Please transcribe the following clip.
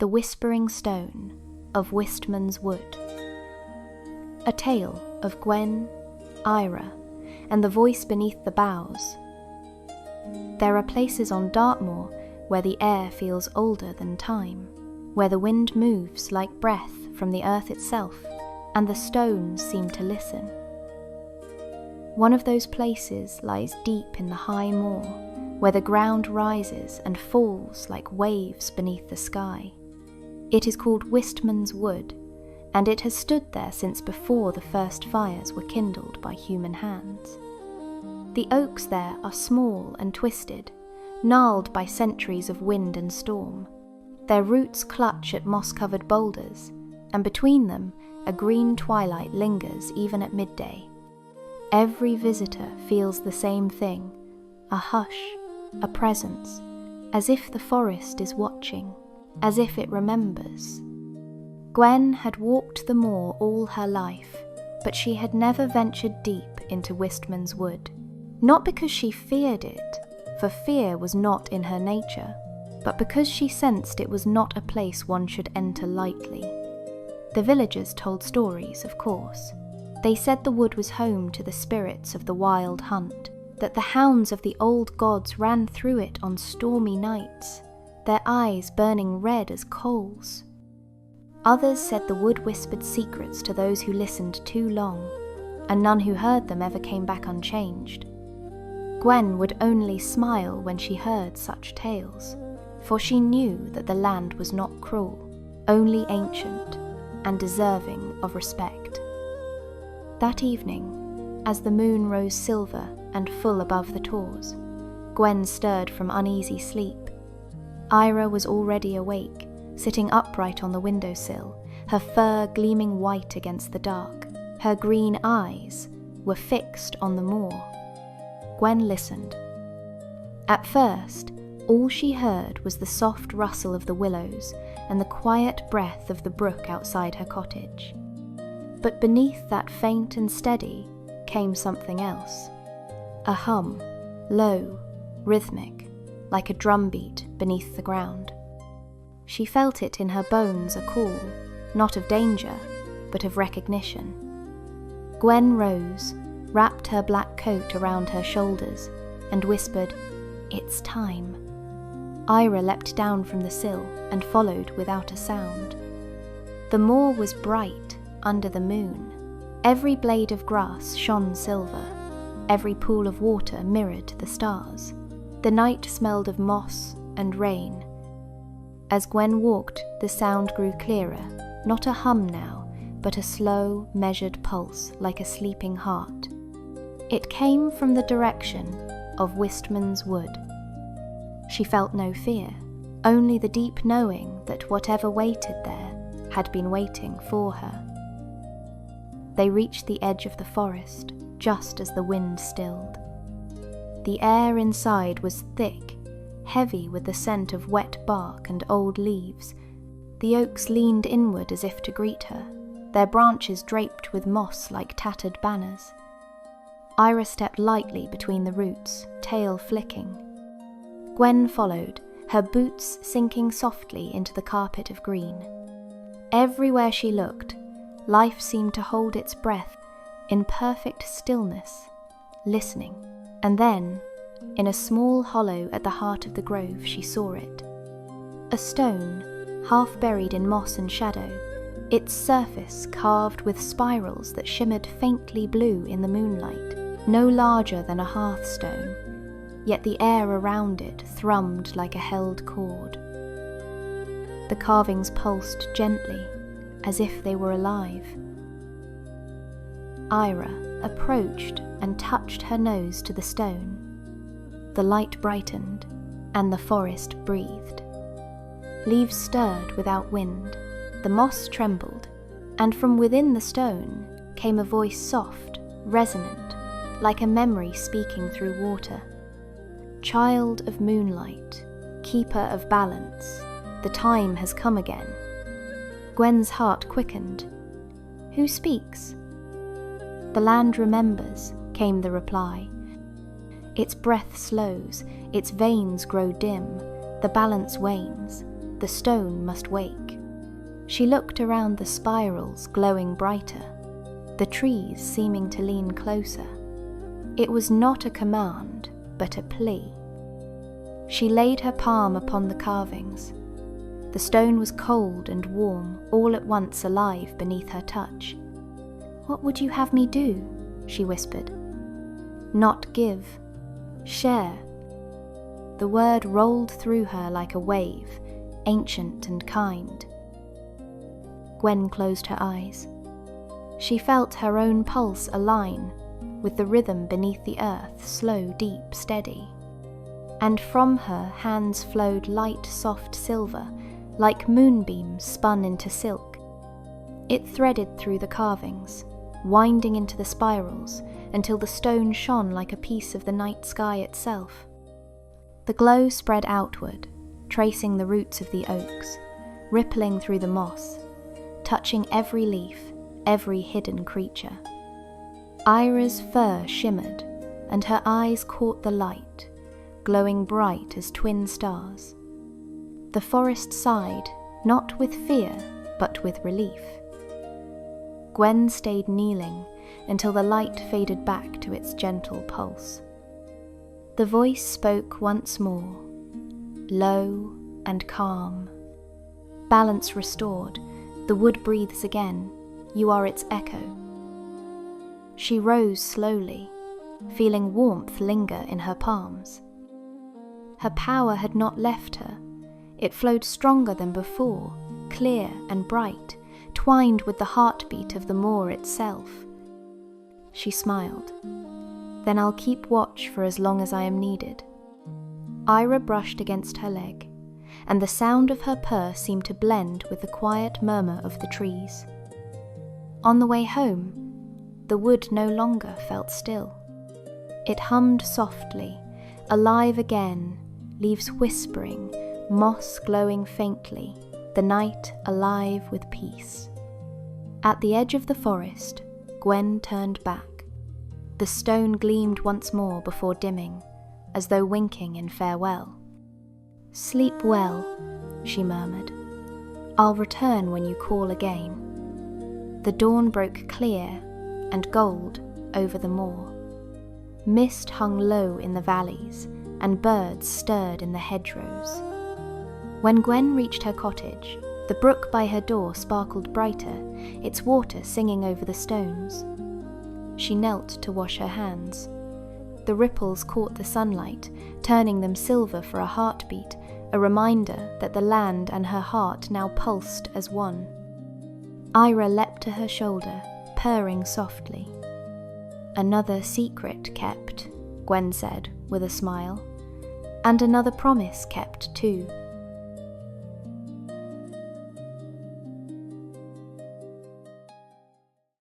The Whispering Stone of Wistman's Wood. A tale of Gwen, Eira, and the voice beneath the boughs. There are places on Dartmoor where the air feels older than time, where the wind moves like breath from the earth itself, and the stones seem to listen. One of those places lies deep in the high moor, where the ground rises and falls like waves beneath the sky. It is called Wistman's Wood, and it has stood there since before the first fires were kindled by human hands. The oaks there are small and twisted, gnarled by centuries of wind and storm. Their roots clutch at moss-covered boulders, and between them a green twilight lingers even at midday. Every visitor feels the same thing, a hush, a presence, as if the forest is watching, as if it remembers. Gwen had walked the moor all her life, but she had never ventured deep into Wistman's Wood. Not because she feared it, for fear was not in her nature, but because she sensed it was not a place one should enter lightly. The villagers told stories, of course. They said the wood was home to the spirits of the wild hunt, that the hounds of the old gods ran through it on stormy nights, their eyes burning red as coals. Others said the wood whispered secrets to those who listened too long, and none who heard them ever came back unchanged. Gwen would only smile when she heard such tales, for she knew that the land was not cruel, only ancient and deserving of respect. That evening, as the moon rose silver and full above the tors, Gwen stirred from uneasy sleep. Eira was already awake, sitting upright on the windowsill, her fur gleaming white against the dark. Her green eyes were fixed on the moor. Gwen listened. At first, all she heard was the soft rustle of the willows and the quiet breath of the brook outside her cottage. But beneath that faint and steady came something else. A hum, low, rhythmic, like a drumbeat beneath the ground. She felt it in her bones, a call, not of danger, but of recognition. Gwen rose, wrapped her black coat around her shoulders, and whispered, "It's time." Eira leapt down from the sill and followed without a sound. The moor was bright under the moon. Every blade of grass shone silver. Every pool of water mirrored the stars. The night smelled of moss and rain. As Gwen walked, the sound grew clearer, not a hum now, but a slow, measured pulse like a sleeping heart. It came from the direction of Wistman's Wood. She felt no fear, only the deep knowing that whatever waited there had been waiting for her. They reached the edge of the forest just as the wind stilled. The air inside was thick, heavy with the scent of wet bark and old leaves. The oaks leaned inward as if to greet her, their branches draped with moss like tattered banners. Eira stepped lightly between the roots, tail flicking. Gwen followed, her boots sinking softly into the carpet of green. Everywhere she looked, life seemed to hold its breath in perfect stillness, listening. And then, in a small hollow at the heart of the grove, she saw it. A stone, half buried in moss and shadow, its surface carved with spirals that shimmered faintly blue in the moonlight, no larger than a hearthstone, yet the air around it thrummed like a held chord. The carvings pulsed gently, as if they were alive. Eira approached and touched her nose to the stone. The light brightened, and the forest breathed. Leaves stirred without wind, the moss trembled, and from within the stone came a voice soft, resonant, like a memory speaking through water. "Child of moonlight, keeper of balance, the time has come again." Gwen's heart quickened. "Who speaks?" "The land remembers," came the reply. "Its breath slows, its veins grow dim, the balance wanes. the stone must wake. She looked around the spirals glowing brighter, the trees seeming to lean closer. It was not a command, but a plea. She laid her palm upon the carvings. The stone was cold and warm, all at once alive beneath her touch. "What would you have me do?" she whispered. "Not give. Share." The word rolled through her like a wave, ancient and kind. Gwen closed her eyes. She felt her own pulse align with the rhythm beneath the earth, slow, deep, steady. And from her hands flowed light, soft silver, like moonbeams spun into silk. It threaded through the carvings, winding into the spirals until the stone shone like a piece of the night sky itself. The glow spread outward, tracing the roots of the oaks, rippling through the moss, touching every leaf, every hidden creature. Eira's fur shimmered, and her eyes caught the light, glowing bright as twin stars. The forest sighed, not with fear, but with relief. Gwen stayed kneeling until the light faded back to its gentle pulse. The voice spoke once more, low and calm. Balance restored, the wood breathes again, you are its echo. She rose slowly, feeling warmth linger in her palms. Her power had not left her. It flowed stronger than before, clear and bright, twined with the heartbeat of the moor itself. She smiled. "Then I'll keep watch for as long as I am needed." Eira brushed against her leg, and the sound of her purr seemed to blend with the quiet murmur of the trees. On the way home, the wood no longer felt still. It hummed softly, alive again, leaves whispering, moss glowing faintly, the night alive with peace. At the edge of the forest, Gwen turned back. The stone gleamed once more before dimming, as though winking in farewell. "Sleep well," she murmured. "I'll return when you call again." The dawn broke clear and gold over the moor. Mist hung low in the valleys, and birds stirred in the hedgerows. When Gwen reached her cottage, the brook by her door sparkled brighter, its water singing over the stones. She knelt to wash her hands. The ripples caught the sunlight, turning them silver for a heartbeat, a reminder that the land and her heart now pulsed as one. Eira leapt to her shoulder, purring softly. "Another secret kept," Gwen said with a smile. "And another promise kept too."